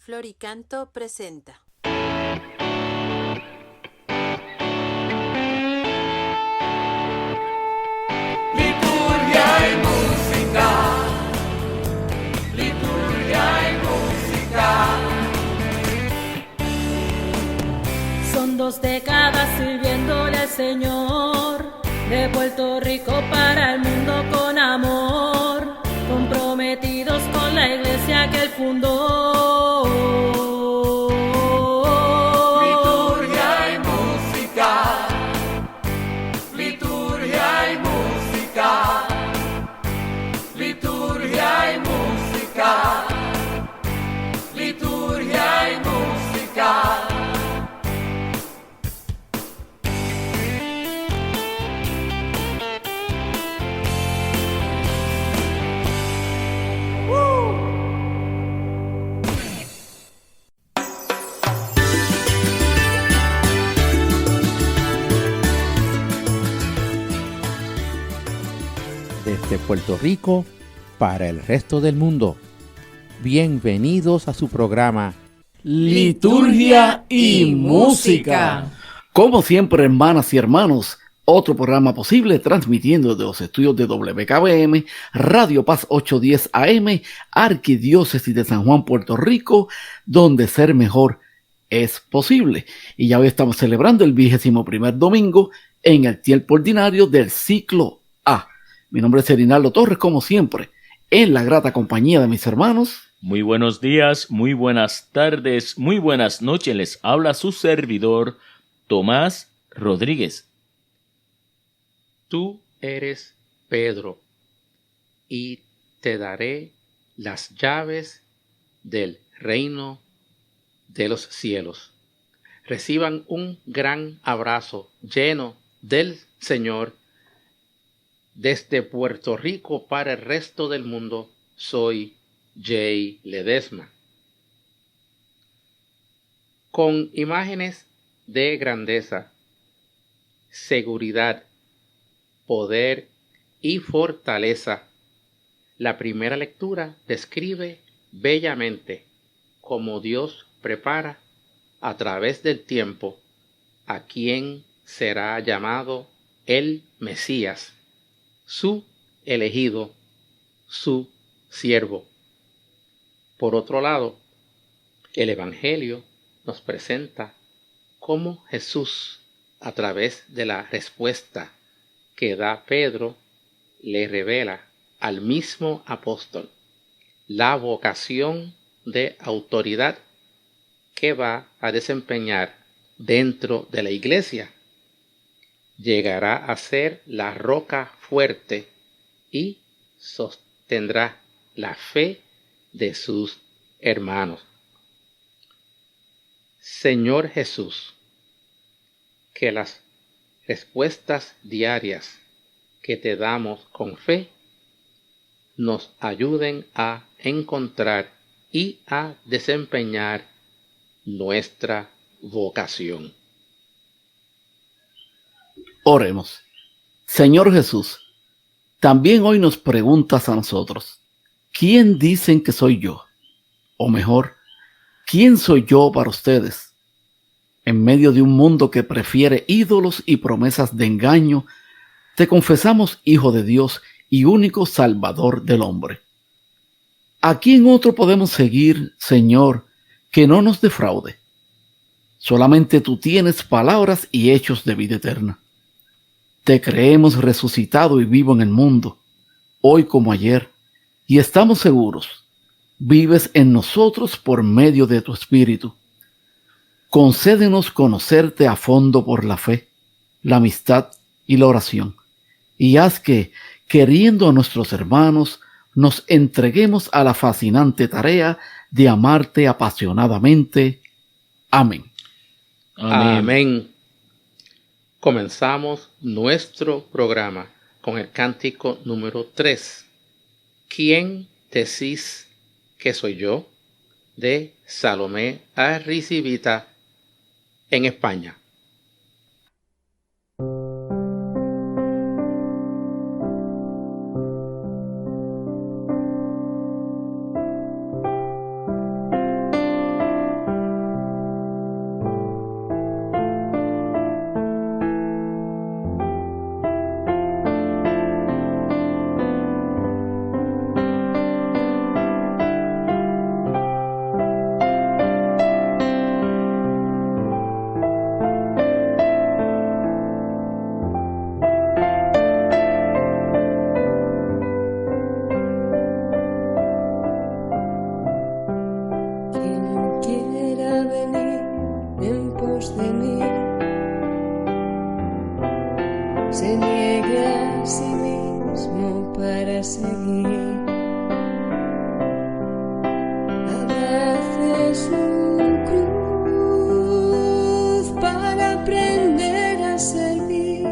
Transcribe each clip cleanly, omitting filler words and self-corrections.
Floricanto presenta. Liturgia y música, liturgia y música. Son 2 décadas sirviéndole al Señor, de Puerto Rico para el mundo con amor, comprometidos con la iglesia que él fundó. Liturgia y música, liturgia y música, liturgia y música, liturgia y música. Desde Puerto Rico para el resto del mundo. Bienvenidos a su programa Liturgia y Música. Como siempre, hermanas y hermanos, otro programa posible transmitiendo de los estudios de WKBM, Radio Paz 810 AM, Arquidiócesis de San Juan, Puerto Rico, donde ser mejor es posible. Y ya hoy estamos celebrando el 21º domingo en el tiempo ordinario del ciclo A. Mi nombre es Erinaldo Torres, como siempre, en la grata compañía de mis hermanos. Muy buenos días, muy buenas tardes, muy buenas noches. Les habla su servidor, Tomás Rodríguez. Tú eres Pedro, y te daré las llaves del reino de los cielos. Reciban un gran abrazo lleno del Señor. Desde Puerto Rico para el resto del mundo, soy Jay Ledesma. Con imágenes de grandeza, seguridad, poder y fortaleza, la primera lectura describe bellamente cómo Dios prepara a través del tiempo a quien será llamado el Mesías, su elegido, su siervo. Por otro lado, el Evangelio nos presenta cómo Jesús, a través de la respuesta que da Pedro, le revela al mismo apóstol la vocación de autoridad que va a desempeñar dentro de la iglesia. Llegará a ser la roca fuerte y sostendrá la fe de sus hermanos. Señor Jesús, que las respuestas diarias que te damos con fe nos ayuden a encontrar y a desempeñar nuestra vocación. Oremos. Señor Jesús, también hoy nos preguntas a nosotros, ¿quién dicen que soy yo? O mejor, ¿quién soy yo para ustedes? En medio de un mundo que prefiere ídolos y promesas de engaño, te confesamos Hijo de Dios y único Salvador del hombre. ¿A quién otro podemos seguir, Señor, que no nos defraude? Solamente tú tienes palabras y hechos de vida eterna. Te creemos resucitado y vivo en el mundo, hoy como ayer, y estamos seguros, vives en nosotros por medio de tu Espíritu. Concédenos conocerte a fondo por la fe, la amistad y la oración, y haz que, queriendo a nuestros hermanos, nos entreguemos a la fascinante tarea de amarte apasionadamente. Amén. Amén. Comenzamos nuestro programa con el cántico número 3. ¿Quién decís que soy yo? De Salomé Arrizibita, en España. a seguir. A veces su cruz para aprender a servir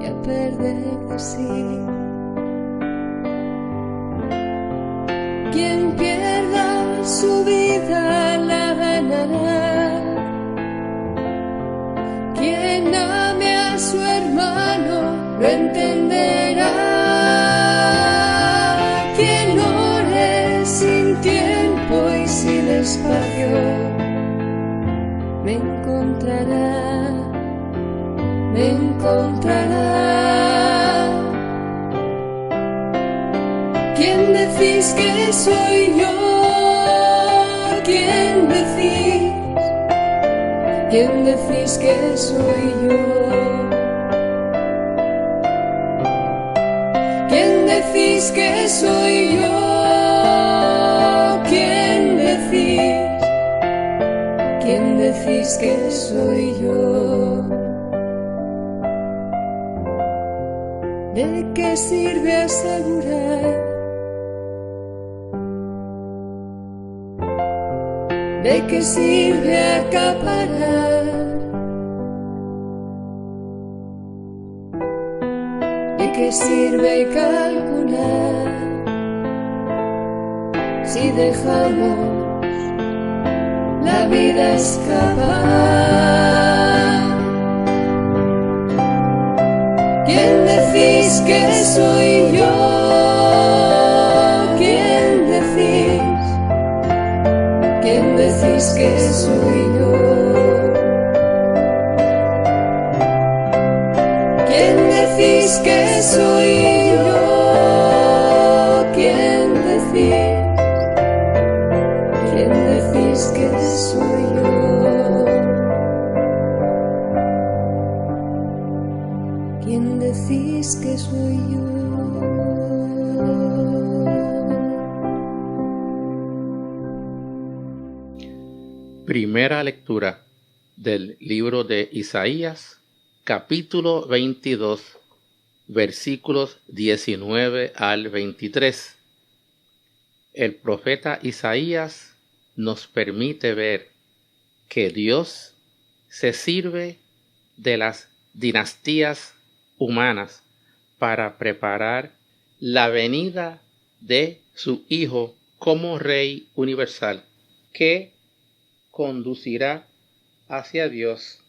y a perder de sí. Quien pierda su vida la ganará. Quien ame a su hermano lo entenderá. Quien ore sin tiempo y sin espacio me encontrará, me encontrará. ¿Quién decís que soy yo? ¿Quién decís? ¿Quién decís que soy yo? ¿Quién decís que soy yo? ¿Quién decís? ¿Quién decís que soy yo? ¿De qué sirve asegurar? ¿De qué sirve acaparar? ¿De qué sirve calcular? Si dejamos la vida escapar. ¿Quién decís que soy yo? ¿Quién decís? ¿Quién decís que soy yo? ¿Quién decís que soy yo? ¿Quién decís? ¿Quién decís que soy yo? ¿Quién decís que soy yo? Primera lectura del libro de Isaías, capítulo 22, versículos 19 al 23. El profeta Isaías nos permite ver que Dios se sirve de las dinastías humanas para preparar la venida de su Hijo como Rey universal, que conducirá hacia Dios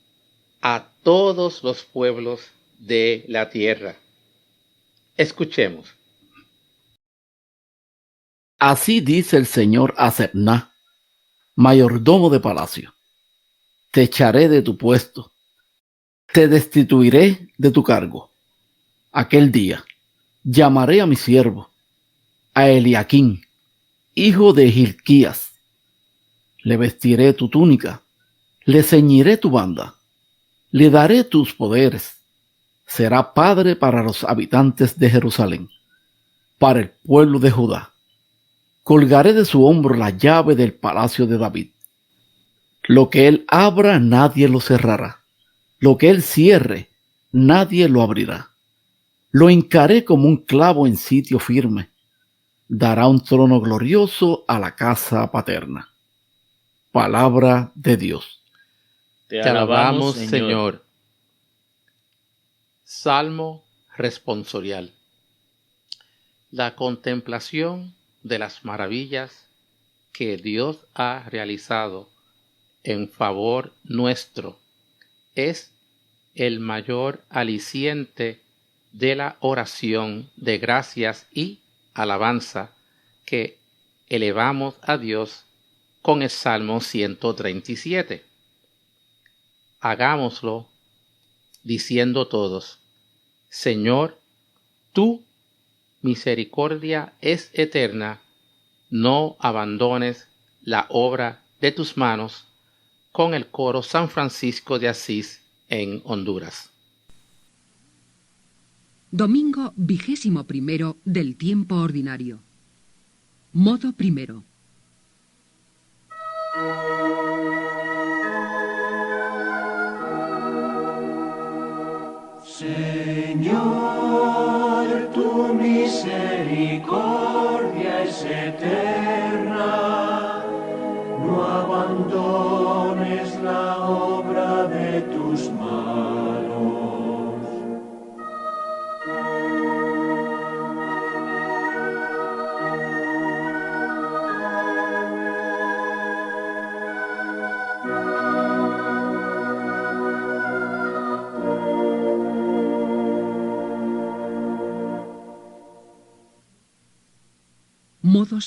a todos los pueblos de la tierra. Escuchemos. Así dice el Señor a Sebna, mayordomo de palacio: te echaré de tu puesto, te destituiré de tu cargo. Aquel día llamaré a mi siervo, a Eliaquín, hijo de Hilquías. Le vestiré tu túnica, le ceñiré tu banda, le daré tus poderes. Será padre para los habitantes de Jerusalén, para el pueblo de Judá. Colgaré de su hombro la llave del palacio de David. Lo que él abra, nadie lo cerrará. Lo que él cierre, nadie lo abrirá. Lo hincaré como un clavo en sitio firme. Dará un trono glorioso a la casa paterna. Palabra de Dios. Te alabamos, Señor. Salmo responsorial. La contemplación de las maravillas que Dios ha realizado en favor nuestro es el mayor aliciente de la oración de gracias y alabanza que elevamos a Dios con el Salmo 137. Hagámoslo diciendo todos: Señor, tu misericordia es eterna, no abandones la obra de tus manos, con el coro San Francisco de Asís en Honduras. Domingo 21 del tiempo ordinario. Modo primero. Señor, tu misericordia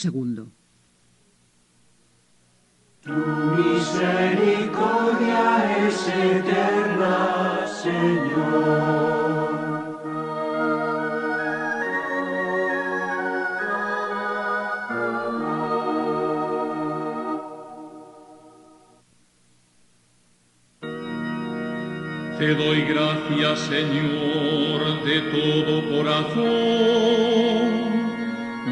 II. Misericordia es eterna, Señor. Te doy gracias, Señor, de todo corazón.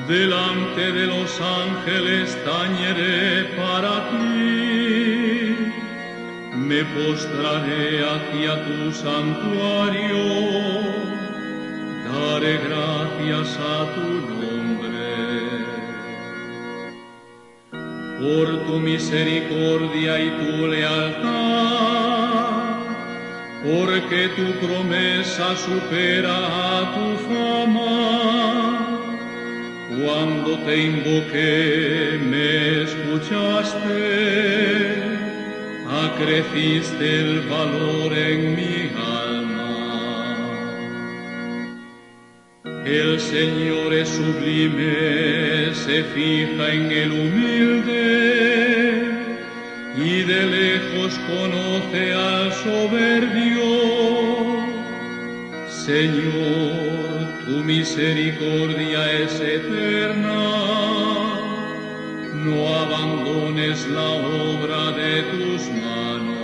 Delante de los ángeles tañeré para ti. Me postraré hacia tu santuario. Daré gracias a tu nombre. Por tu misericordia y tu lealtad, porque tu promesa supera a tu fama. Cuando te invoqué, me escuchaste, acreciste el valor en mi alma. El Señor es sublime, se fija en el humilde, y de lejos conoce al soberbio. Señor, tu misericordia es eterna, no abandones la obra de tus manos.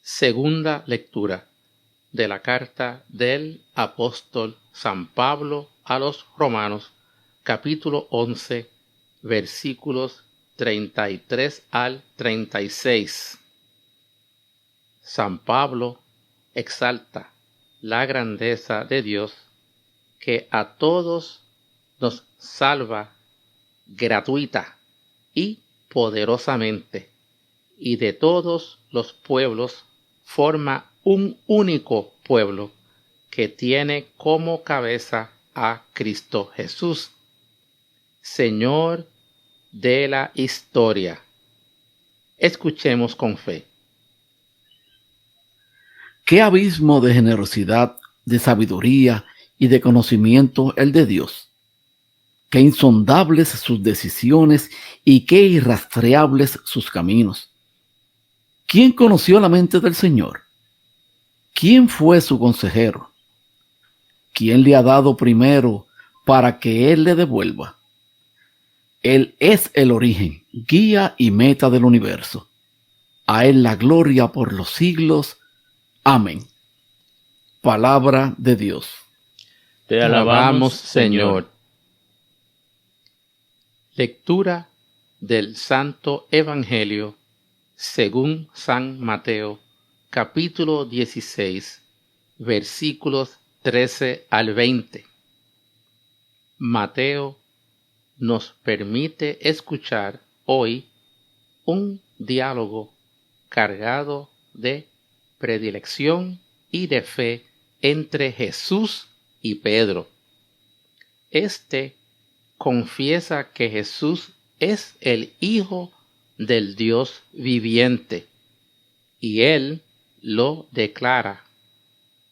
Segunda lectura de la carta del apóstol San Pablo a los Romanos, capítulo 11, versículos 33 al 36. San Pablo exalta la grandeza de Dios, que a todos nos salva gratuita y poderosamente, y de todos los pueblos forma un único pueblo que tiene como cabeza a Cristo Jesús, Señor de la historia. Escuchemos con fe. Qué abismo de generosidad, de sabiduría y de conocimiento el de Dios. Qué insondables sus decisiones y qué irrastreables sus caminos. ¿Quién conoció la mente del Señor? ¿Quién fue su consejero? ¿Quién le ha dado primero para que Él le devuelva? Él es el origen, guía y meta del universo. A Él la gloria por los siglos. Amén. Palabra de Dios. Te alabamos, Señor. Lectura del Santo Evangelio según San Mateo, capítulo 16, versículos 13 al 20. Mateo nos permite escuchar hoy un diálogo cargado de predilección y de fe entre Jesús y Pedro. Este confiesa que Jesús es el Hijo del Dios viviente, y él lo declara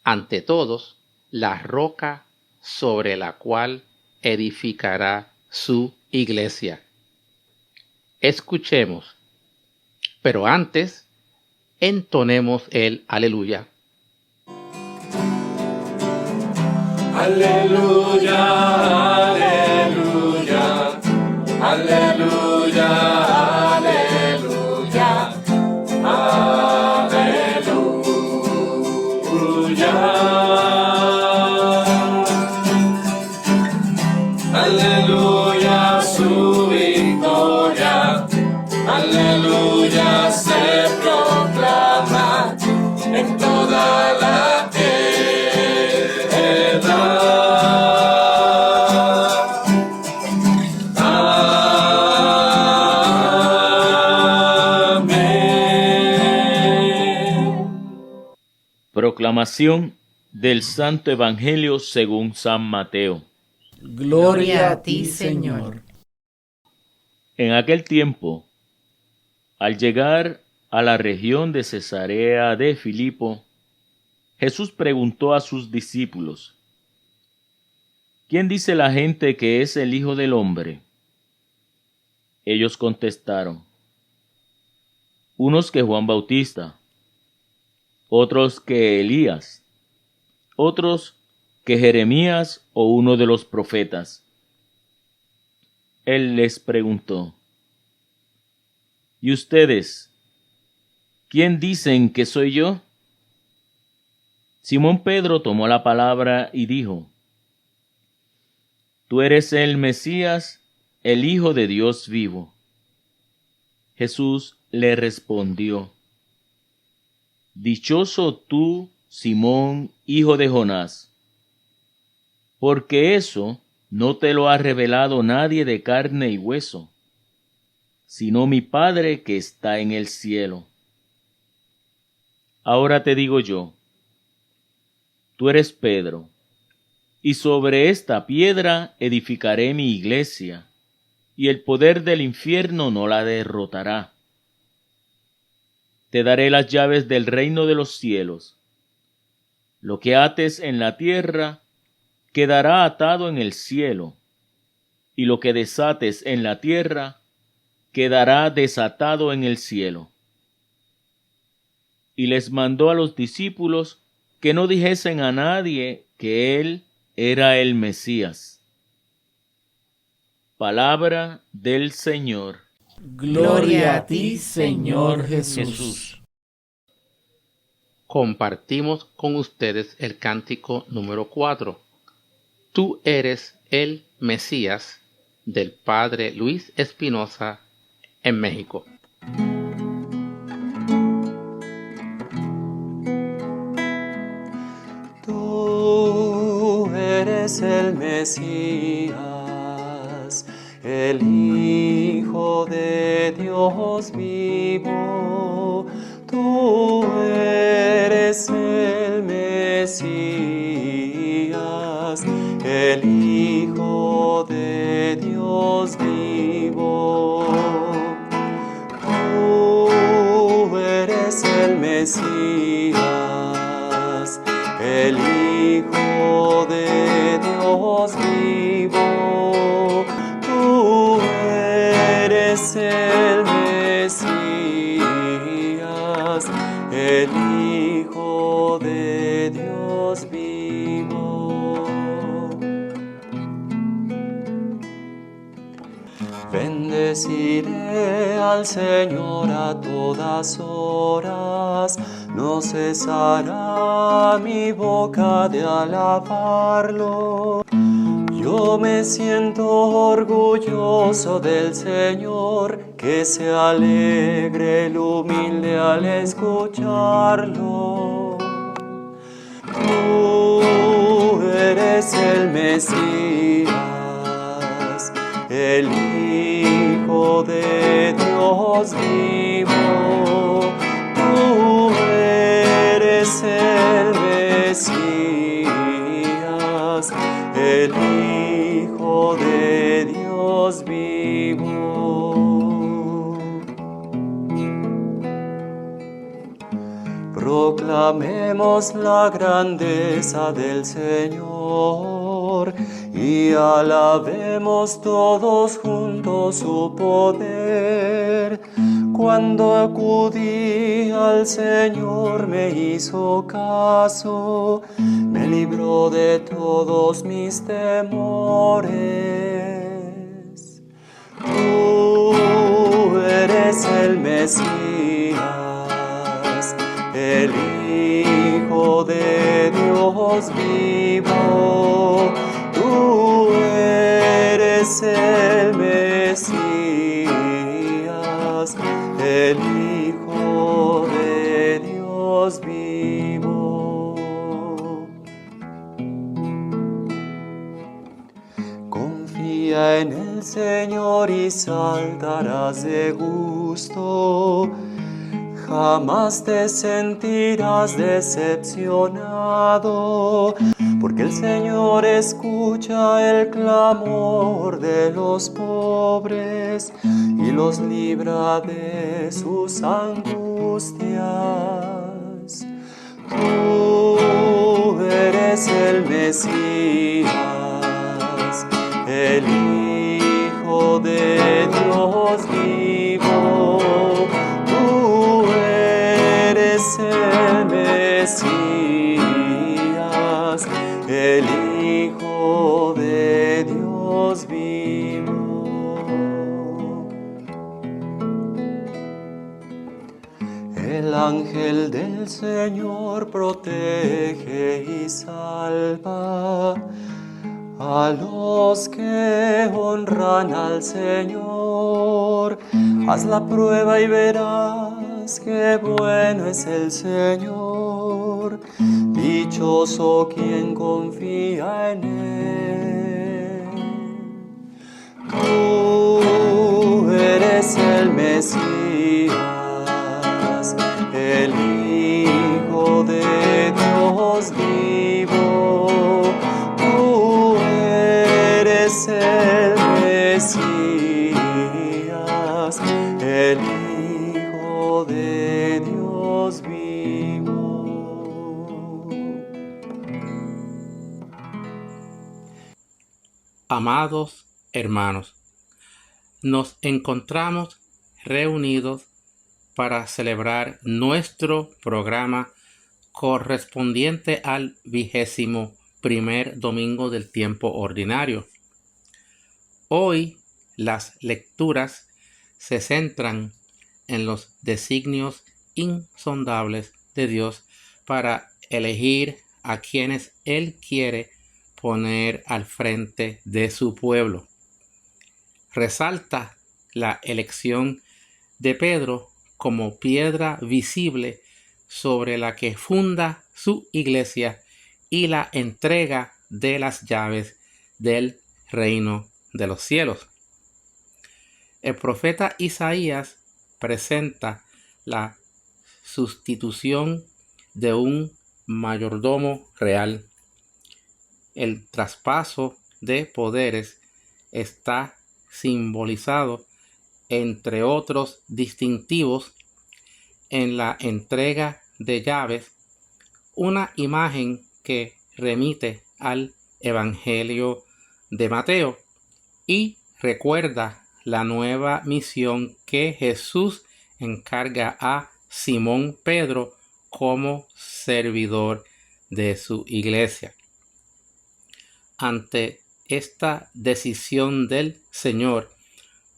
ante todos la roca sobre la cual edificará su iglesia. Escuchemos, pero antes entonemos el aleluya. Aleluya, aleluya, aleluya. Aleluya, su victoria, aleluya, se proclama en toda la tierra. Amén. Proclamación del Santo Evangelio según San Mateo. Gloria a ti, Señor. En aquel tiempo, al llegar a la región de Cesarea de Filipo, Jesús preguntó a sus discípulos: ¿quién dice la gente que es el Hijo del Hombre? Ellos contestaron, unos que Juan Bautista, otros que Elías, otros que Jeremías o uno de los profetas. Él les preguntó, ¿y ustedes, quién dicen que soy yo? Simón Pedro tomó la palabra y dijo, tú eres el Mesías, el Hijo de Dios vivo. Jesús le respondió, dichoso tú, Simón, hijo de Jonás, porque eso no te lo ha revelado nadie de carne y hueso, sino mi Padre que está en el cielo. Ahora te digo yo, tú eres Pedro, y sobre esta piedra edificaré mi iglesia, y el poder del infierno no la derrotará. Te daré las llaves del reino de los cielos. Lo que ates en la tierra quedará atado en el cielo, y lo que desates en la tierra quedará desatado en el cielo. Y les mandó a los discípulos que no dijesen a nadie que él era el Mesías. Palabra del Señor. Gloria a ti, Señor Jesús. Compartimos con ustedes el cántico número 4. Tú eres el Mesías, del Padre Luis Espinosa, en México. Tú eres el Mesías, el Hijo de Dios vivo. Tú eres el Mesías, el Hijo de Dios vivo. Tú eres el Mesías, el Hijo de Dios vivo. Tú eres el Mesías, el Hijo de Dios vivo. Bendeciré al Señor a todas horas, no cesará mi boca de alabarlo. Yo me siento orgulloso del Señor, que se alegre el humilde al escucharlo. Tú eres el Mesías, el Hijo de Dios vivo. Tú eres el Mesías, el Hijo de Dios vivo. Proclamemos la grandeza del Señor y alabemos todos juntos su poder. Cuando acudí al Señor me hizo caso, me libró de todos mis temores. Tú eres el Mesías, el Hijo de Dios vivo. Tú eres el Mesías, el Hijo de Dios vivo. Confía en el Señor y saltarás de gusto. Jamás te sentirás decepcionado, porque el Señor escucha el clamor de los pobres y los libra de sus angustias. Tú eres el Mesías, el Hijo de Dios vivo, tú eres el Mesías, el Hijo de Dios vivo. El ángel del Señor protege y salva a los que honran al Señor. Haz la prueba y verás qué bueno es el Señor. Dichoso quien confía en Él. Tú eres el Mesías, el Hijo de Dios vivo. Tú eres el Mesías, el Hijo de Dios vivo. Amados hermanos, nos encontramos reunidos para celebrar nuestro programa correspondiente al 21º domingo del tiempo ordinario. Hoy las lecturas se centran en los designios insondables de Dios para elegir a quienes Él quiere poner al frente de su pueblo. Resalta la elección de Pedro como piedra visible sobre la que funda su iglesia y la entrega de las llaves del reino de los cielos. El profeta Isaías presenta la sustitución de un mayordomo real. El traspaso de poderes está simbolizado, entre otros distintivos, en la entrega de llaves, una imagen que remite al Evangelio de Mateo y recuerda la nueva misión que Jesús encarga a Simón Pedro como servidor de su iglesia. Ante esta decisión del Señor,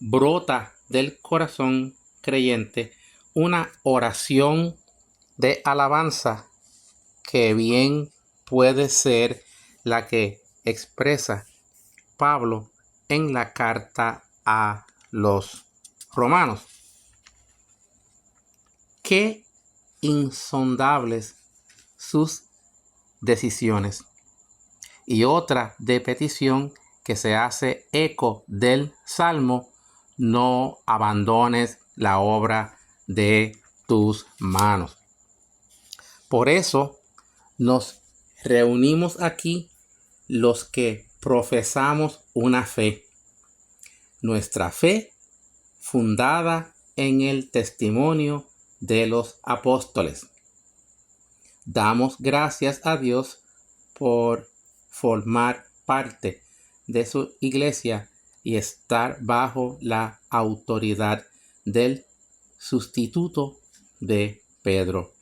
brota del corazón creyente una oración de alabanza que bien puede ser la que expresa Pablo en la carta a los romanos. Qué insondables sus decisiones. Y otra de petición que se hace eco del Salmo: no abandones la obra de tus manos. Por eso nos reunimos aquí los que profesamos una fe. Nuestra fe fundada en el testimonio de los apóstoles. Damos gracias a Dios por formar parte de su iglesia y estar bajo la autoridad del sustituto de Pedro.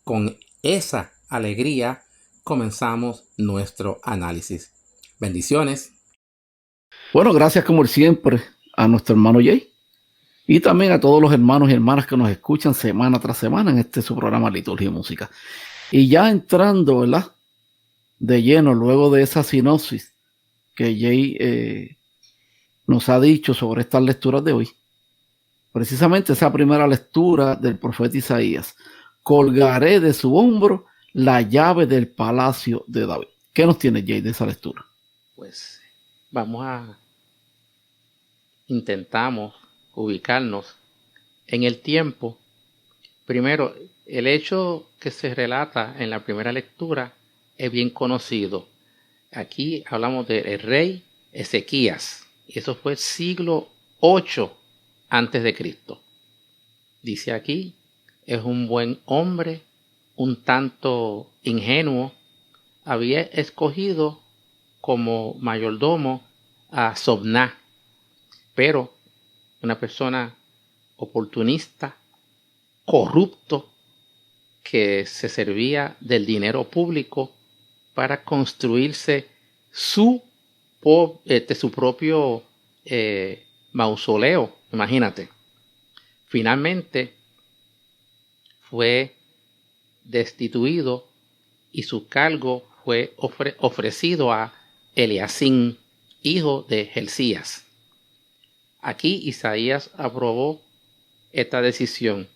Con esa alegría comenzamos nuestro análisis. Bendiciones. Bueno, gracias como siempre a nuestro hermano Jay y también a todos los hermanos y hermanas que nos escuchan semana tras semana en este su programa Liturgia y Música. Y ya entrando, ¿verdad?, de lleno, luego de esa sinopsis que Jay nos ha dicho sobre estas lecturas de hoy, precisamente esa primera lectura del profeta Isaías: colgaré de su hombro la llave del palacio de David. ¿Qué nos tiene Jay de esa lectura? Pues intentamos ubicarnos en el tiempo. Primero, el hecho que se relata en la primera lectura es bien conocido. Aquí hablamos del rey Ezequías, y eso fue siglo 8 antes de Cristo. Dice aquí, es un buen hombre, un tanto ingenuo, había escogido como mayordomo a Sobná, pero una persona oportunista, corrupto, que se servía del dinero público para construirse su propio mausoleo, imagínate. Finalmente fue destituido y su cargo fue ofrecido a Eliacín, hijo de Gelcías. Aquí Isaías aprobó esta decisión.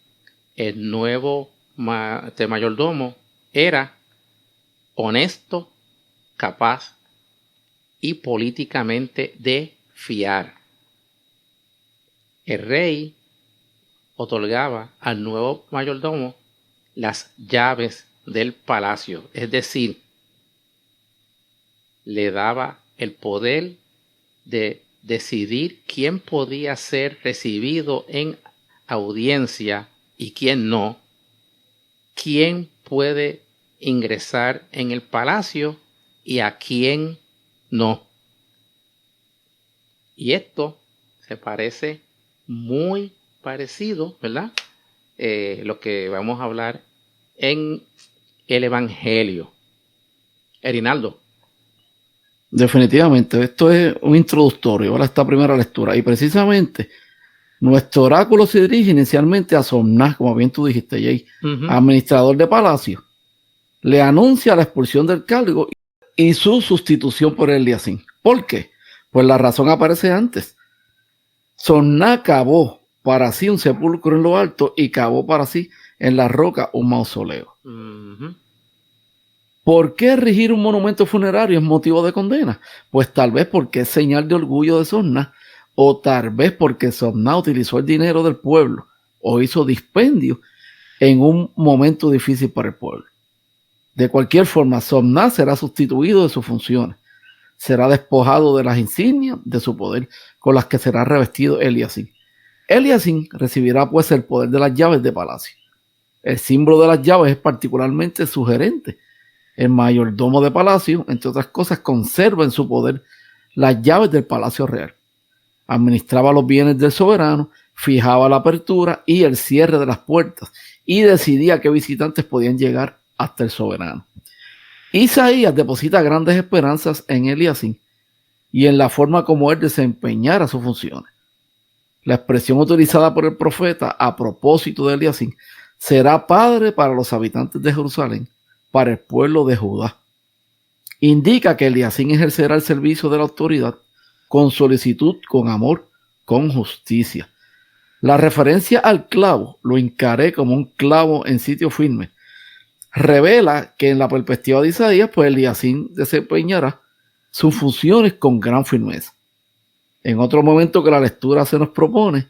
El nuevo mayordomo era honesto, capaz y políticamente de fiar. El rey otorgaba al nuevo mayordomo las llaves del palacio, es decir, le daba el poder de decidir quién podía ser recibido en audiencia y quién no, quién puede ingresar en el palacio y a quién no. Y esto se parece muy parecido, ¿verdad? Lo que vamos a hablar en el Evangelio. Erinaldo. Definitivamente, esto es un introductorio, ahora esta primera lectura, y precisamente nuestro oráculo se dirige inicialmente a Somná, como bien tú dijiste, Jay, administrador de palacio. Le anuncia la expulsión del cargo y su sustitución por Eliacín. ¿Por qué? Pues la razón aparece antes. Somná cavó para sí un sepulcro en lo alto y cavó para sí en la roca un mausoleo. ¿Por qué erigir un monumento funerario es motivo de condena? Pues tal vez porque es señal de orgullo de Somná, o tal vez porque Somná utilizó el dinero del pueblo o hizo dispendio en un momento difícil para el pueblo. De cualquier forma, Somná será sustituido de sus funciones. Será despojado de las insignias de su poder con las que será revestido Eliacín. Eliacín recibirá pues el poder de las llaves de palacio. El símbolo de las llaves es particularmente sugerente. El mayordomo de palacio, entre otras cosas, conserva en su poder las llaves del palacio real. Administraba los bienes del soberano, fijaba la apertura y el cierre de las puertas y decidía qué visitantes podían llegar hasta el soberano. Isaías deposita grandes esperanzas en Eliacín y en la forma como él desempeñara sus funciones. La expresión utilizada por el profeta a propósito de Eliacín será padre para los habitantes de Jerusalén, para el pueblo de Judá. Indica que Eliacín ejercerá el servicio de la autoridad con solicitud, con amor, con justicia. La referencia al clavo, lo encaré como un clavo en sitio firme, revela que en la perspectiva de Isaías, pues Eliacín desempeñará sus funciones con gran firmeza. En otro momento que la lectura se nos propone,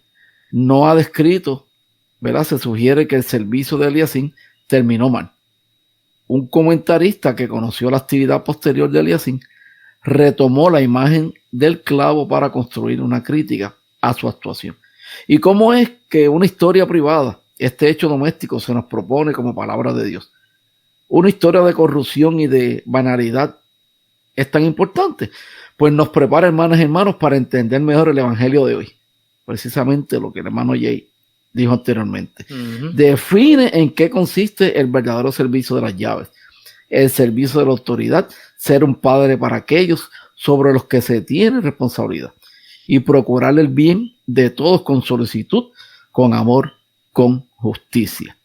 no ha descrito, ¿verdad? Se sugiere que el servicio de Eliacín terminó mal. Un comentarista que conoció la actividad posterior de Eliacín retomó la imagen del clavo para construir una crítica a su actuación. ¿Y cómo es que una historia privada, este hecho doméstico, se nos propone como palabra de Dios? Una historia de corrupción y de banalidad es tan importante. Pues nos prepara, hermanas y hermanos, para entender mejor el Evangelio de hoy. Precisamente lo que el hermano Jay dijo anteriormente. Define en qué consiste el verdadero servicio de las llaves. El servicio de la autoridad, ser un padre para aquellos sobre los que se tiene responsabilidad y procurar el bien de todos con solicitud, con amor, con justicia.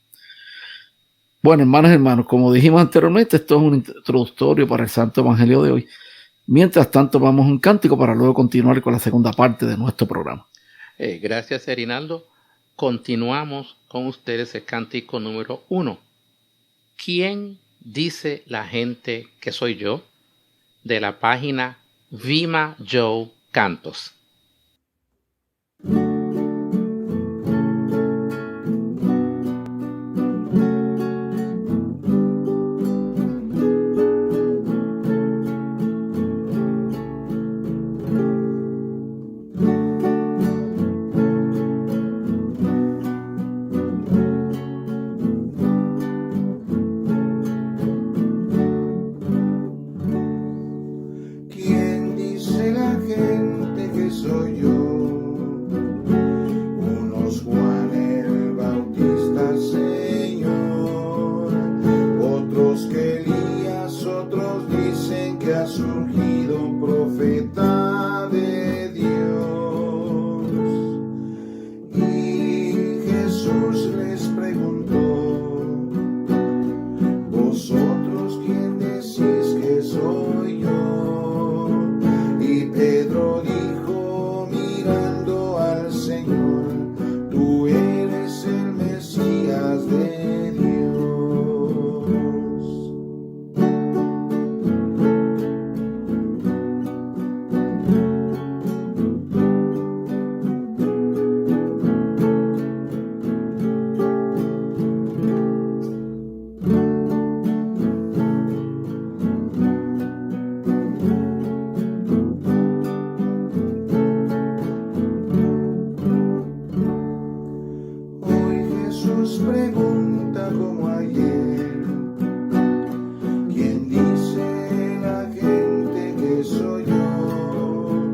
Bueno, hermanas y hermanos, como dijimos anteriormente, esto es un introductorio para el Santo Evangelio de hoy. Mientras tanto, vamos a un cántico para luego continuar con la segunda parte de nuestro programa. Gracias, Erinaldo. Continuamos con ustedes el cántico número 1. ¿Quién dice la gente que soy yo? De la página Vima Joe Cantos. ¿Quién dice la gente soy yo. Unos Juan el Bautista, Señor, otros que Elías, otros dicen que ha surgido un profeta de Dios. Y Jesús les preguntó: ¿vosotros quién decís que soy yo? Y Pedro dijo, mirando al Señor: tú eres el Mesías de Dios. Jesús pregunta como ayer: ¿quién dice la gente que soy yo?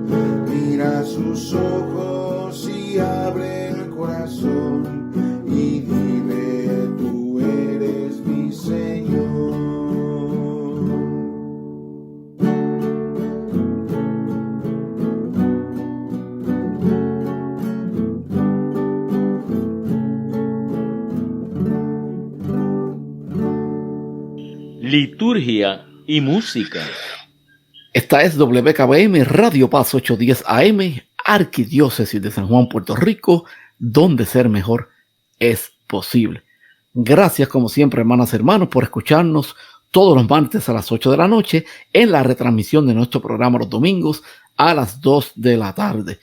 Mira sus ojos y abre el corazón y dile: tú eres mi Señor. Liturgia y música. Esta es WKBM Radio Paz 810 AM, Arquidiócesis de San Juan, Puerto Rico, donde ser mejor es posible. Gracias como siempre, hermanas y hermanos, por escucharnos todos los martes a las 8 de la noche en la retransmisión de nuestro programa los domingos a las 2 de la tarde.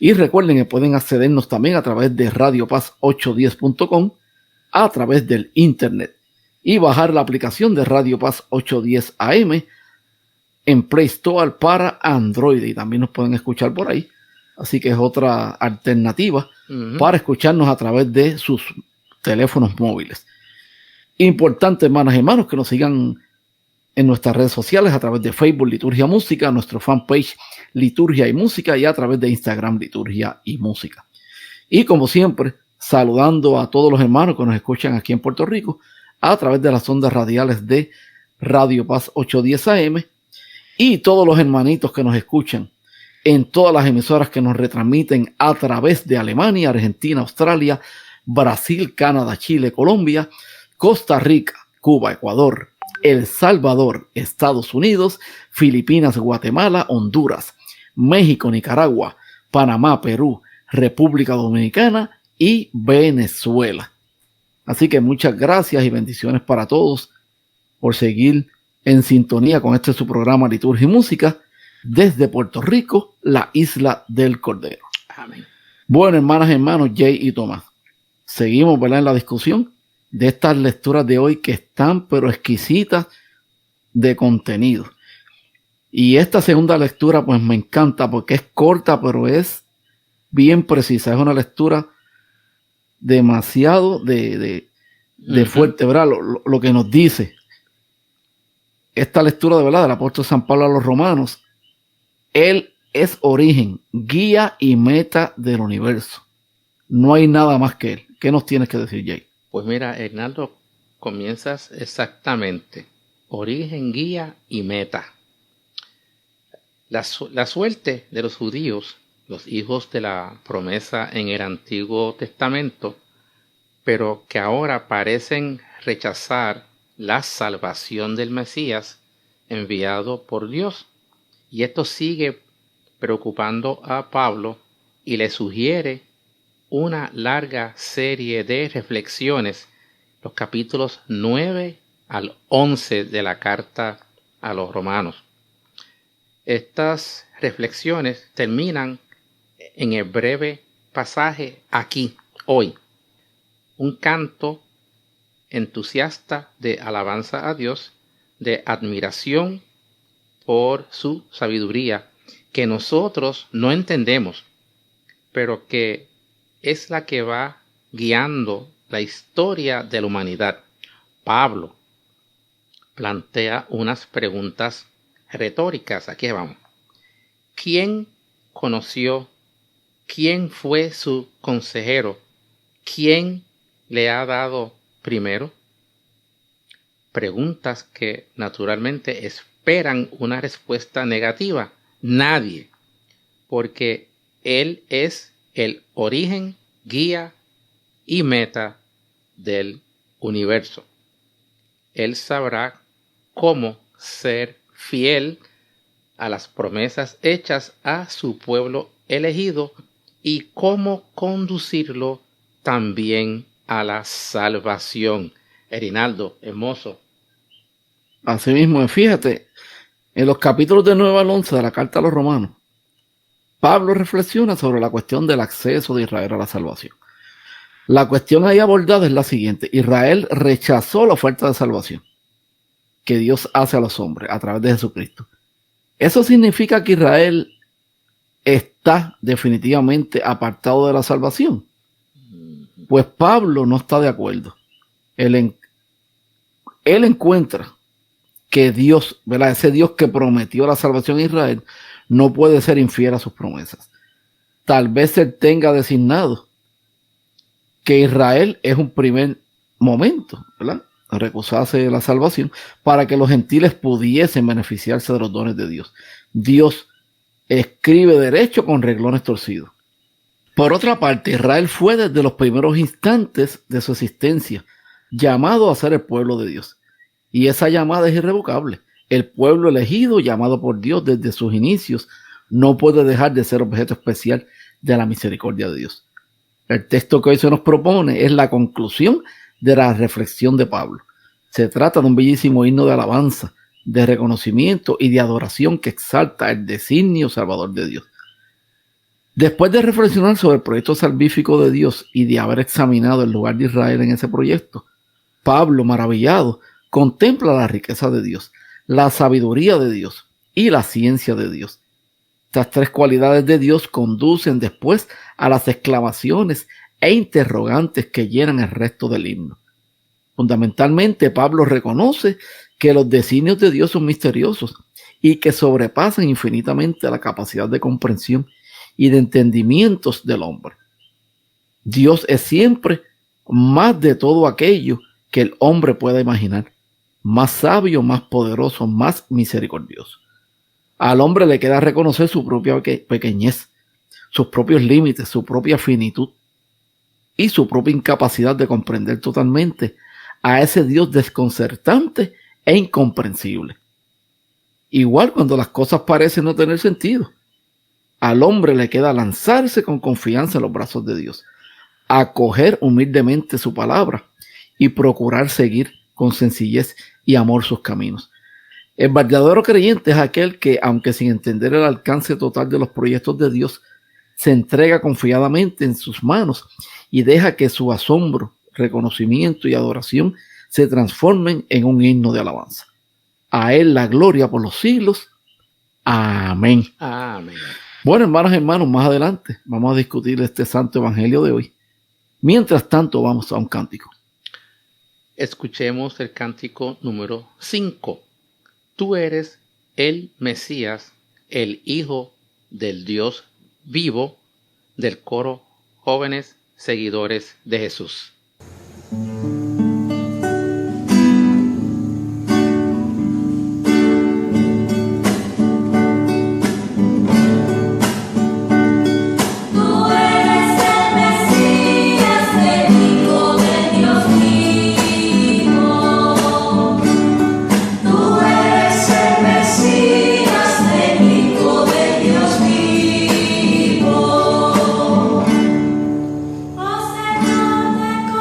Y recuerden que pueden accedernos también a través de radiopaz810.com, a través del internet, y bajar la aplicación de Radio Paz 810 AM en Play Store para Android, y también nos pueden escuchar por ahí. Así que es otra alternativa para escucharnos a través de sus teléfonos móviles. Importante, hermanas y hermanos, que nos sigan en nuestras redes sociales a través de Facebook Liturgia Música, nuestro fanpage Liturgia y Música, y a través de Instagram Liturgia y Música. Y como siempre, saludando a todos los hermanos que nos escuchan aquí en Puerto Rico a través de las ondas radiales de Radio Paz 810 AM, y todos los hermanitos que nos escuchan en todas las emisoras que nos retransmiten a través de Alemania, Argentina, Australia, Brasil, Canadá, Chile, Colombia, Costa Rica, Cuba, Ecuador, El Salvador, Estados Unidos, Filipinas, Guatemala, Honduras, México, Nicaragua, Panamá, Perú, República Dominicana y Venezuela. Así que muchas gracias y bendiciones para todos por seguir en sintonía con este su programa Liturgia y Música desde Puerto Rico, la isla del Cordero. Amén. Bueno, hermanas y hermanos, Jay y Tomás, seguimos, ¿verdad?, en la discusión de estas lecturas de hoy que están pero exquisitas de contenido. Y esta segunda lectura pues me encanta porque es corta pero es bien precisa. Es una lectura demasiado de fuerte, ¿verdad? Lo que nos dice esta lectura de verdad del apóstol San Pablo a los romanos. Él es origen, guía y meta del universo. No hay nada más que él. ¿Qué nos tienes que decir, Jay? Pues mira, Hernando, comienzas exactamente. Origen, guía y meta. La suerte de los judíos, los hijos de la promesa en el Antiguo Testamento, pero que ahora parecen rechazar la salvación del Mesías enviado por Dios. Y esto sigue preocupando a Pablo y le sugiere una larga serie de reflexiones, los capítulos 9 al 11 de la carta a los romanos. Estas reflexiones terminan en el breve pasaje aquí, hoy. Un canto entusiasta de alabanza a Dios, de admiración por su sabiduría, que nosotros no entendemos, pero que es la que va guiando la historia de la humanidad. Pablo plantea unas preguntas retóricas. Aquí vamos. ¿Quién conoció quién fue su consejero, quién le ha dado primero. Preguntas que naturalmente esperan una respuesta negativa. Nadie, porque Él es el origen, guía y meta del universo. Él sabrá cómo ser fiel a las promesas hechas a su pueblo elegido y cómo conducirlo también a la salvación. Erinaldo, hermoso. Así mismo, fíjate, en los capítulos de 9 al 11 de la Carta a los Romanos, Pablo reflexiona sobre la cuestión del acceso de Israel a la salvación. La cuestión ahí abordada es la siguiente: Israel rechazó la oferta de salvación que Dios hace a los hombres a través de Jesucristo. Eso significa que Israel está definitivamente apartado de la salvación. Pues Pablo no está de acuerdo. Él encuentra que Dios, ¿verdad?, ese Dios que prometió la salvación a Israel, no puede ser infiel a sus promesas. Tal vez él tenga designado que Israel es un primer momento, ¿verdad?, recusarse de la salvación para que los gentiles pudiesen beneficiarse de los dones de Dios. Dios escribe derecho con renglones torcidos. Por otra parte, Israel fue desde los primeros instantes de su existencia llamado a ser el pueblo de Dios. Y esa llamada es irrevocable. El pueblo elegido, llamado por Dios desde sus inicios, no puede dejar de ser objeto especial de la misericordia de Dios. El texto que hoy se nos propone es la conclusión de la reflexión de Pablo. Se trata de un bellísimo himno de alabanza, de reconocimiento y de adoración que exalta el designio salvador de Dios. Después de reflexionar sobre el proyecto salvífico de Dios y de haber examinado el lugar de Israel en ese proyecto, Pablo, maravillado, contempla la riqueza de Dios, la sabiduría de Dios y la ciencia de Dios. Estas tres cualidades de Dios conducen después a las exclamaciones e interrogantes que llenan el resto del himno. Fundamentalmente, Pablo reconoce que los designios de Dios son misteriosos y que sobrepasan infinitamente la capacidad de comprensión y de entendimientos del hombre. Dios es siempre más de todo aquello que el hombre pueda imaginar, más sabio, más poderoso, más misericordioso. Al hombre le queda reconocer su propia pequeñez, sus propios límites, su propia finitud y su propia incapacidad de comprender totalmente a ese Dios desconcertante e incomprensible. Igual cuando las cosas parecen no tener sentido, al hombre le queda lanzarse con confianza en los brazos de Dios, acoger humildemente su palabra y procurar seguir con sencillez y amor sus caminos. El verdadero creyente es aquel que, aunque sin entender el alcance total de los proyectos de Dios, se entrega confiadamente en sus manos y deja que su asombro, reconocimiento y adoración se transformen en un himno de alabanza. A Él la gloria por los siglos. Amén. Amén. Bueno, hermanos, más adelante vamos a discutir este santo evangelio de hoy. Mientras tanto, vamos a un cántico. Escuchemos el cántico número 5. Tú eres el Mesías, el Hijo del Dios vivo, del coro Jóvenes Seguidores de Jesús. Oh Señor,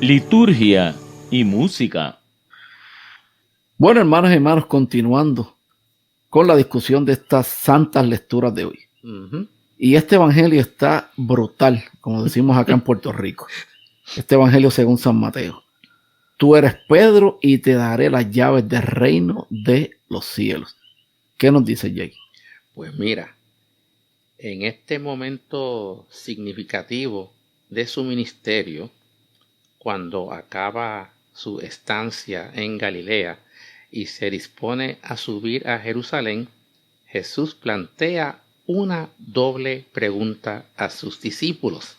liturgia y música. Bueno, hermanos y hermanos, continuando con la discusión de estas santas lecturas de hoy. Y este evangelio está brutal, como decimos acá en Puerto Rico. Este evangelio según San Mateo. Tú eres Pedro y te daré las llaves del reino de los cielos. ¿Qué nos dice Jay? Pues mira, en este momento significativo de su ministerio, cuando acaba su estancia en Galilea y se dispone a subir a Jerusalén, Jesús plantea una doble pregunta a sus discípulos.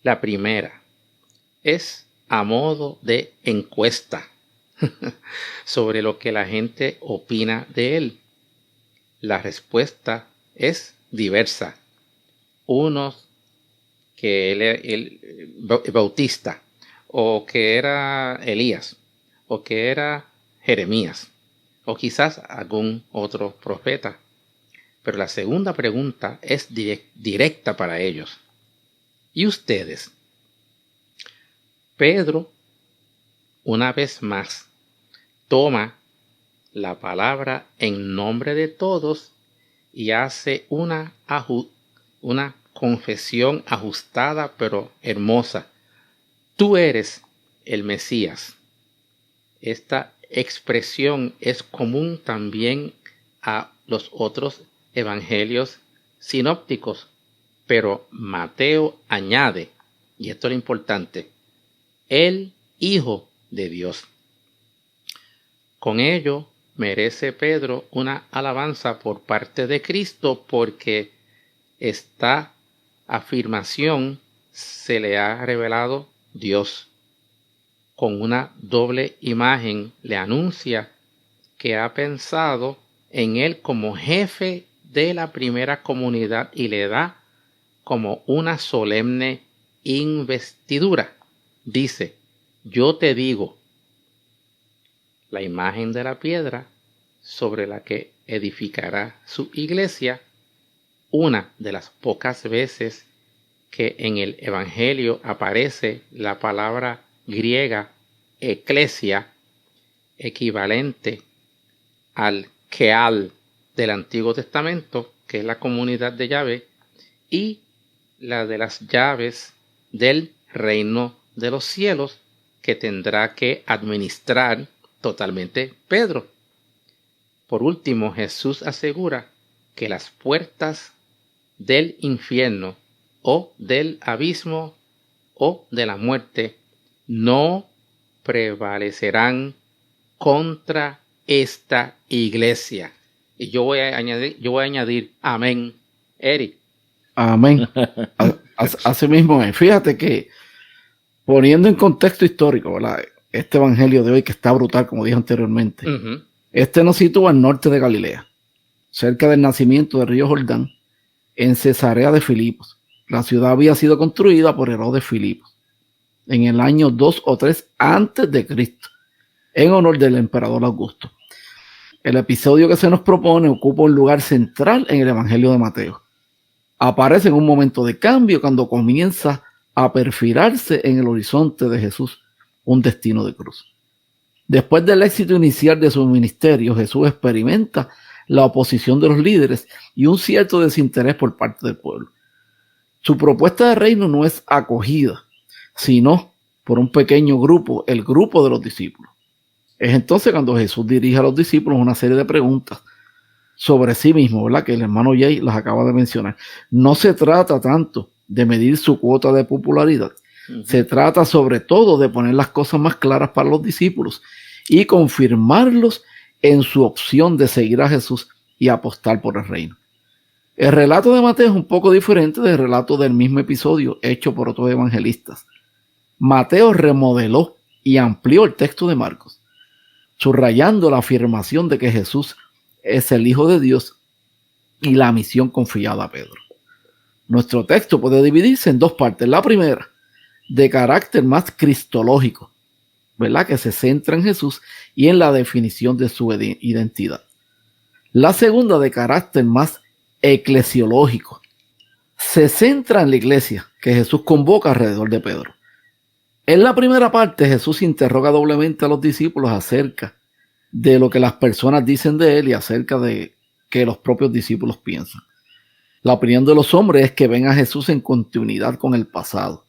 La primera es a modo de encuesta sobre lo que la gente opina de él. La respuesta es diversa. Unos que él Bautista, o que era Elías, o que era Jeremías, o quizás algún otro profeta. Pero la segunda pregunta es directa para ellos. ¿Y ustedes? Pedro, una vez más, toma la palabra en nombre de todos y hace una confesión ajustada pero hermosa. Tú eres el Mesías. Esta expresión es común también a los otros evangelios sinópticos, pero Mateo añade, y esto es lo importante, el Hijo de Dios. Con ello merece Pedro una alabanza por parte de Cristo, porque esta afirmación se le ha revelado Dios. Con una doble imagen le anuncia que ha pensado en él como jefe de la primera comunidad y le da como una solemne investidura. Dice, yo te digo, la imagen de la piedra sobre la que edificará su iglesia, una de las pocas veces que en el Evangelio aparece la palabra griega eclesia, equivalente al Keal del Antiguo Testamento, que es la comunidad de Yahvé, y la de las llaves del reino de los cielos, que tendrá que administrar totalmente Pedro. Por último, Jesús asegura que las puertas del infierno o del abismo o de la muerte no prevalecerán contra esta iglesia. Y yo voy a añadir amén. Eric. Amén. Así mismo es. Fíjate que poniendo en contexto histórico, ¿verdad? Este evangelio de hoy, que está brutal, como dije anteriormente, este nos sitúa al norte de Galilea, cerca del nacimiento del río Jordán, en Cesarea de Filipos. La ciudad había sido construida por Herodes Filipos en el año 2 o 3 antes de Cristo, en honor del emperador Augusto. El episodio que se nos propone ocupa un lugar central en el Evangelio de Mateo. Aparece en un momento de cambio cuando comienza a perfilarse en el horizonte de Jesús un destino de cruz. Después del éxito inicial de su ministerio, Jesús experimenta la oposición de los líderes y un cierto desinterés por parte del pueblo. Su propuesta de reino no es acogida, sino por un pequeño grupo, el grupo de los discípulos. Es entonces cuando Jesús dirige a los discípulos una serie de preguntas sobre sí mismo, ¿verdad? Que el hermano Jay las acaba de mencionar. No se trata tanto de medir su cuota de popularidad. Se trata sobre todo de poner las cosas más claras para los discípulos y confirmarlos en su opción de seguir a Jesús y apostar por el reino. El relato de Mateo es un poco diferente del relato del mismo episodio hecho por otros evangelistas. Mateo remodeló y amplió el texto de Marcos, subrayando la afirmación de que Jesús es el Hijo de Dios y la misión confiada a Pedro. Nuestro texto puede dividirse en dos partes. La primera, de carácter más cristológico, ¿verdad? Que se centra en Jesús y en la definición de su identidad. La segunda, de carácter más eclesiológico, se centra en la iglesia que Jesús convoca alrededor de Pedro. En la primera parte, Jesús interroga doblemente a los discípulos acerca de lo que las personas dicen de él y acerca de que los propios discípulos piensan. La opinión de los hombres es que ven a Jesús en continuidad con el pasado.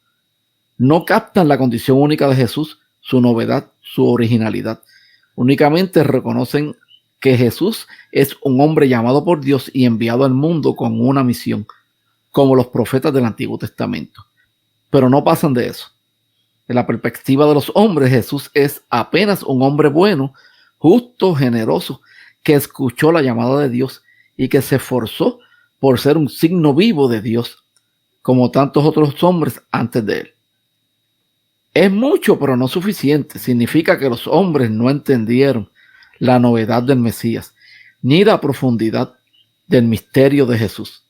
No captan la condición única de Jesús, su novedad, su originalidad. Únicamente reconocen que Jesús es un hombre llamado por Dios y enviado al mundo con una misión, como los profetas del Antiguo Testamento. Pero no pasan de eso. En la perspectiva de los hombres, Jesús es apenas un hombre bueno, justo, generoso, que escuchó la llamada de Dios y que se esforzó por ser un signo vivo de Dios, como tantos otros hombres antes de él. Es mucho, pero no suficiente. Significa que los hombres no entendieron la novedad del Mesías, ni la profundidad del misterio de Jesús.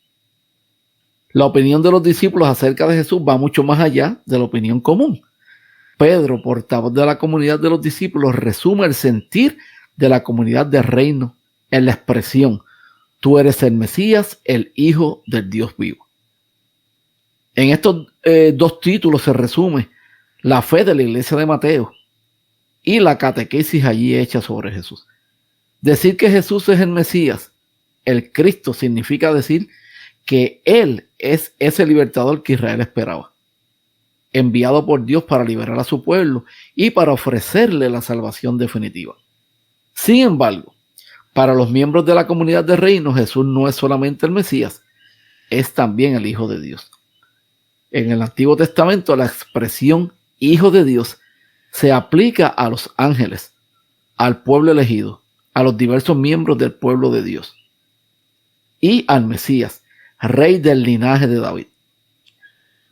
La opinión de los discípulos acerca de Jesús va mucho más allá de la opinión común. Pedro, portavoz de la comunidad de los discípulos, resume el sentir de la comunidad del reino en la expresión: tú eres el Mesías, el Hijo del Dios vivo. En estos dos títulos se resume la fe de la iglesia de Mateo y la catequesis allí hecha sobre Jesús. Decir que Jesús es el Mesías, el Cristo, significa decir que Él es ese libertador que Israel esperaba, enviado por Dios para liberar a su pueblo y para ofrecerle la salvación definitiva. Sin embargo, para los miembros de la comunidad del reino, Jesús no es solamente el Mesías, es también el Hijo de Dios. En el Antiguo Testamento, la expresión Hijo de Dios se aplica a los ángeles, al pueblo elegido, a los diversos miembros del pueblo de Dios y al Mesías, rey del linaje de David.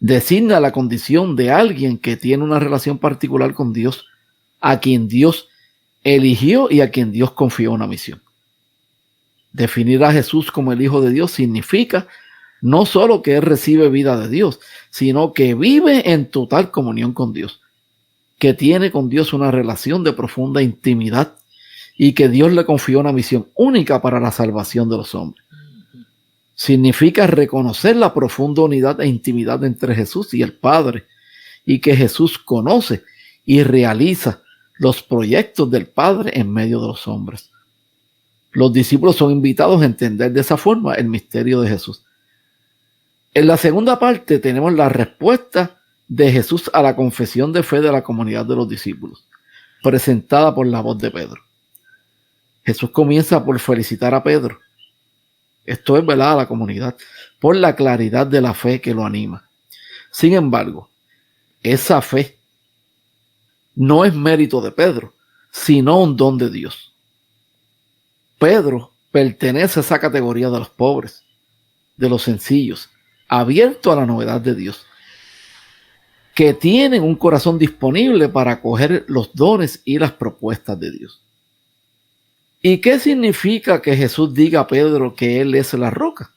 Designa la condición de alguien que tiene una relación particular con Dios, a quien Dios eligió y a quien Dios confió una misión. Definir a Jesús como el Hijo de Dios significa no solo que Él recibe vida de Dios, sino que vive en total comunión con Dios, que tiene con Dios una relación de profunda intimidad y que Dios le confió una misión única para la salvación de los hombres. Significa reconocer la profunda unidad e intimidad entre Jesús y el Padre, y que Jesús conoce y realiza los proyectos del Padre en medio de los hombres. Los discípulos son invitados a entender de esa forma el misterio de Jesús. En la segunda parte tenemos la respuesta de Jesús a la confesión de fe de la comunidad de los discípulos, presentada por la voz de Pedro. Jesús comienza por felicitar a Pedro. Esto es verdad a la comunidad, por la claridad de la fe que lo anima. Sin embargo, esa fe no es mérito de Pedro, sino un don de Dios. Pedro pertenece a esa categoría de los pobres, de los sencillos, abierto a la novedad de Dios, que tienen un corazón disponible para acoger los dones y las propuestas de Dios. ¿Y qué significa que Jesús diga a Pedro que Él es la roca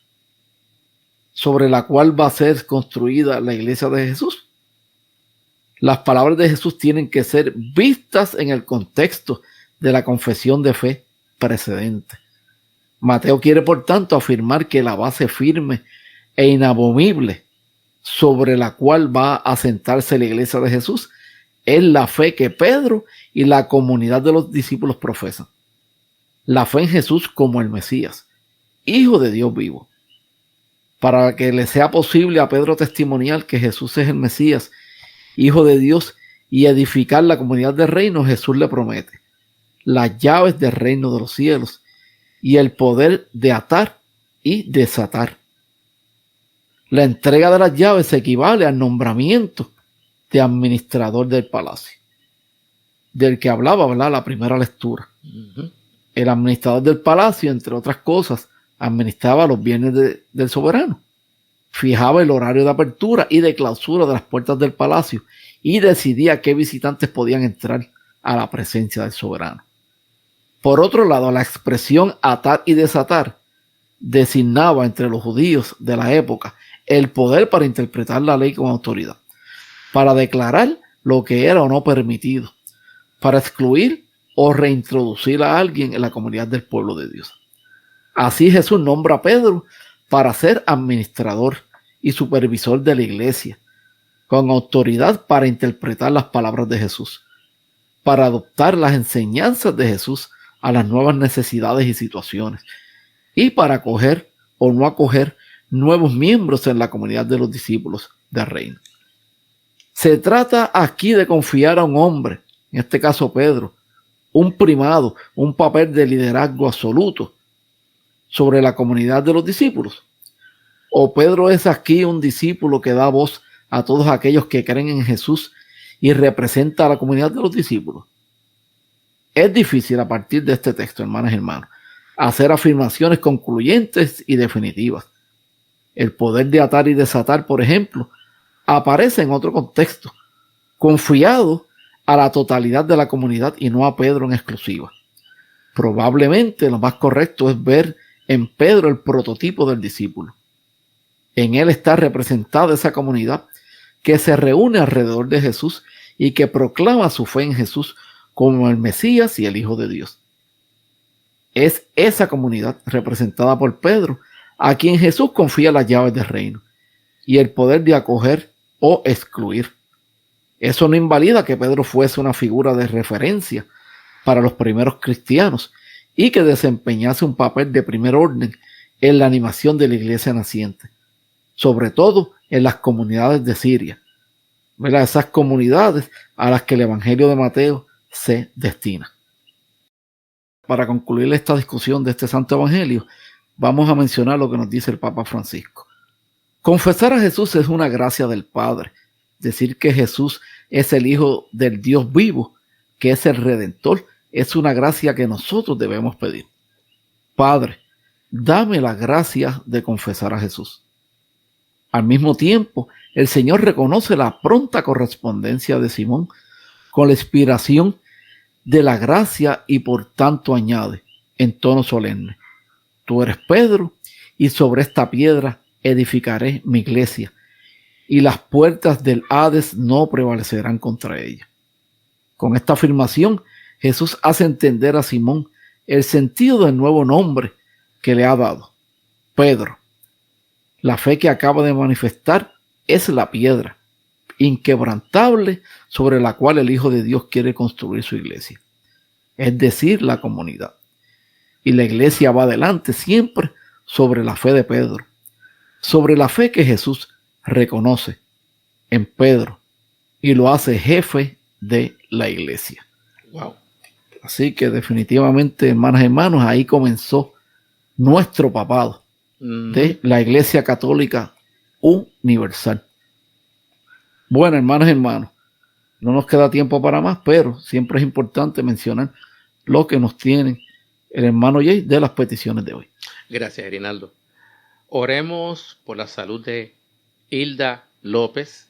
sobre la cual va a ser construida la iglesia de Jesús? Las palabras de Jesús tienen que ser vistas en el contexto de la confesión de fe precedente. Mateo quiere, por tanto, afirmar que la base firme e inamovible sobre la cual va a asentarse la iglesia de Jesús es la fe que Pedro y la comunidad de los discípulos profesan. La fe en Jesús como el Mesías, Hijo de Dios vivo. Para que le sea posible a Pedro testimoniar que Jesús es el Mesías, Hijo de Dios, y edificar la comunidad del reino, Jesús le promete las llaves del reino de los cielos y el poder de atar y desatar. La entrega de las llaves equivale al nombramiento de administrador del palacio, del que hablaba, ¿verdad?, la primera lectura. El administrador del palacio, entre otras cosas, administraba los bienes del soberano, fijaba el horario de apertura y de clausura de las puertas del palacio y decidía qué visitantes podían entrar a la presencia del soberano. Por otro lado, la expresión atar y desatar designaba entre los judíos de la época el poder para interpretar la ley con autoridad, para declarar lo que era o no permitido, para excluir o reintroducir a alguien en la comunidad del pueblo de Dios. Así Jesús nombra a Pedro para ser administrador y supervisor de la iglesia, con autoridad para interpretar las palabras de Jesús, para adoptar las enseñanzas de Jesús a las nuevas necesidades y situaciones, y para acoger o no acoger nuevos miembros en la comunidad de los discípulos del reino. Se trata aquí de confiar a un hombre, en este caso Pedro, un primado, un papel de liderazgo absoluto sobre la comunidad de los discípulos. ¿O Pedro es aquí un discípulo que da voz a todos aquellos que creen en Jesús y representa a la comunidad de los discípulos? Es difícil a partir de este texto, hermanas y hermanos, hacer afirmaciones concluyentes y definitivas. El poder de atar y desatar, por ejemplo, aparece en otro contexto, confiado a la totalidad de la comunidad y no a Pedro en exclusiva. Probablemente lo más correcto es ver en Pedro el prototipo del discípulo. En él está representada esa comunidad que se reúne alrededor de Jesús y que proclama su fe en Jesús como el Mesías y el Hijo de Dios. Es esa comunidad representada por Pedro a quien Jesús confía las llaves del reino y el poder de acoger o excluir. Eso no invalida que Pedro fuese una figura de referencia para los primeros cristianos y que desempeñase un papel de primer orden en la animación de la iglesia naciente, sobre todo en las comunidades de Siria, ¿verdad? Esas comunidades a las que el Evangelio de Mateo se destina. Para concluir esta discusión de este Santo Evangelio, vamos a mencionar lo que nos dice el Papa Francisco. Confesar a Jesús es una gracia del Padre. Decir que Jesús es el Hijo del Dios vivo, que es el Redentor, es una gracia que nosotros debemos pedir. Padre, dame la gracia de confesar a Jesús. Al mismo tiempo, el Señor reconoce la pronta correspondencia de Simón con la inspiración de la gracia y por tanto añade, en tono solemne: tú eres Pedro, y sobre esta piedra edificaré mi iglesia, y las puertas del Hades no prevalecerán contra ella. Con esta afirmación, Jesús hace entender a Simón el sentido del nuevo nombre que le ha dado: Pedro. La fe que acaba de manifestar es la piedra inquebrantable sobre la cual el Hijo de Dios quiere construir su iglesia, es decir, la comunidad. Y la iglesia va adelante siempre sobre la fe de Pedro, sobre la fe que Jesús reconoce en Pedro y lo hace jefe de la iglesia. Wow. Así que definitivamente, hermanas y hermanos, ahí comenzó nuestro papado de la Iglesia Católica Universal. Bueno, hermanas y hermanos, no nos queda tiempo para más, pero siempre es importante mencionar lo que nos tiene el hermano Jay de las peticiones de hoy. Gracias, Rinaldo. Oremos por la salud de Hilda López,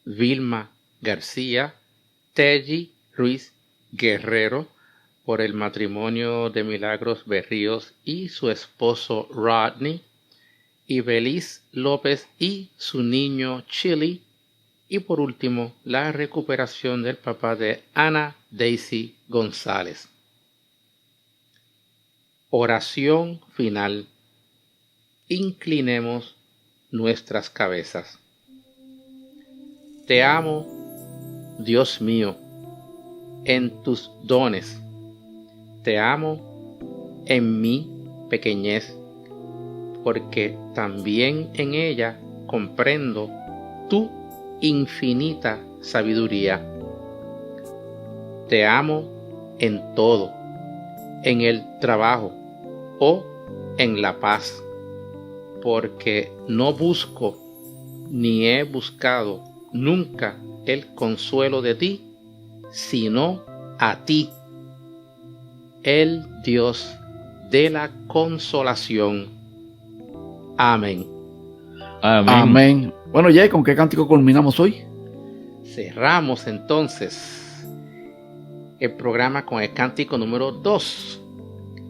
Vilma García, Telly Ruiz Guerrero, por el matrimonio de Milagros Berríos y su esposo Rodney, y Belis López y su niño Chili, y por último la recuperación del papá de Ana Daisy González. Oración final. Inclinemos nuestras cabezas. Te amo, Dios mío, en tus dones. Te amo en mi pequeñez, porque también en ella comprendo tu infinita sabiduría. Te amo en todo, en el trabajo o en la paz, porque no busco ni he buscado nunca el consuelo de ti, sino a ti, el Dios de la consolación. Amén. Amén. Amén. Bueno, Jay, ¿con qué cántico culminamos hoy? Cerramos entonces el programa con el cántico número 2,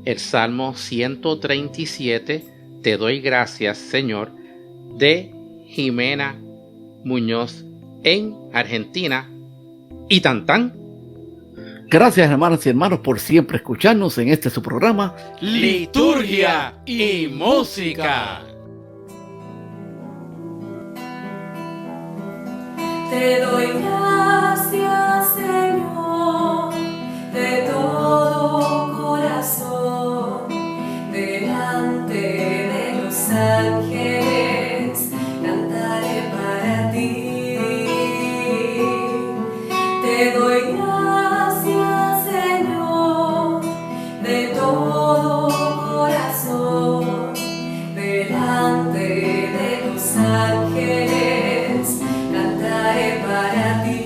el Salmo 137, Te doy gracias, Señor, de Jimena Muñoz en Argentina. Y tan tan. Gracias, hermanas y hermanos, por siempre escucharnos en este su programa Liturgia y Música. Te doy gracias, Señor, de todo corazón, delante de los ángeles, cantaré para ti. Te doy gracias, Señor, de todo corazón, delante de los ángeles, cantaré para ti.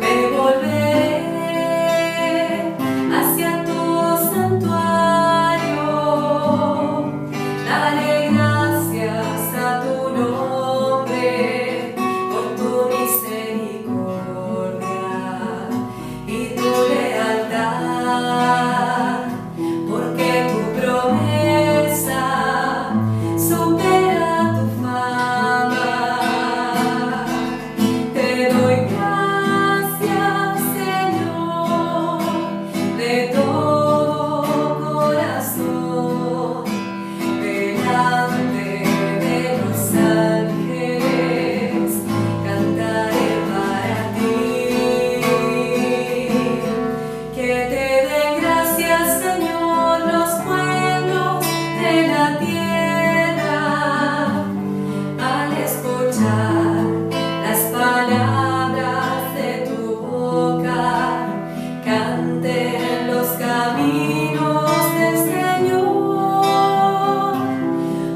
Me volveré hacia tu santuario, daré gracias a tu nombre por tu misericordia y tu lealtad, porque tu promesa supera tu fama. Te doy gracias, Señor, de todo corazón, delante de los ángeles, cantaré para ti. Que te den gracias, Señor, los pueblos de la tierra, al escuchar las palabras de tu boca, canten los caminos del Señor,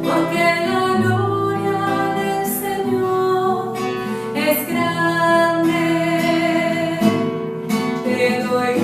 porque la gloria del Señor es grande. Te doy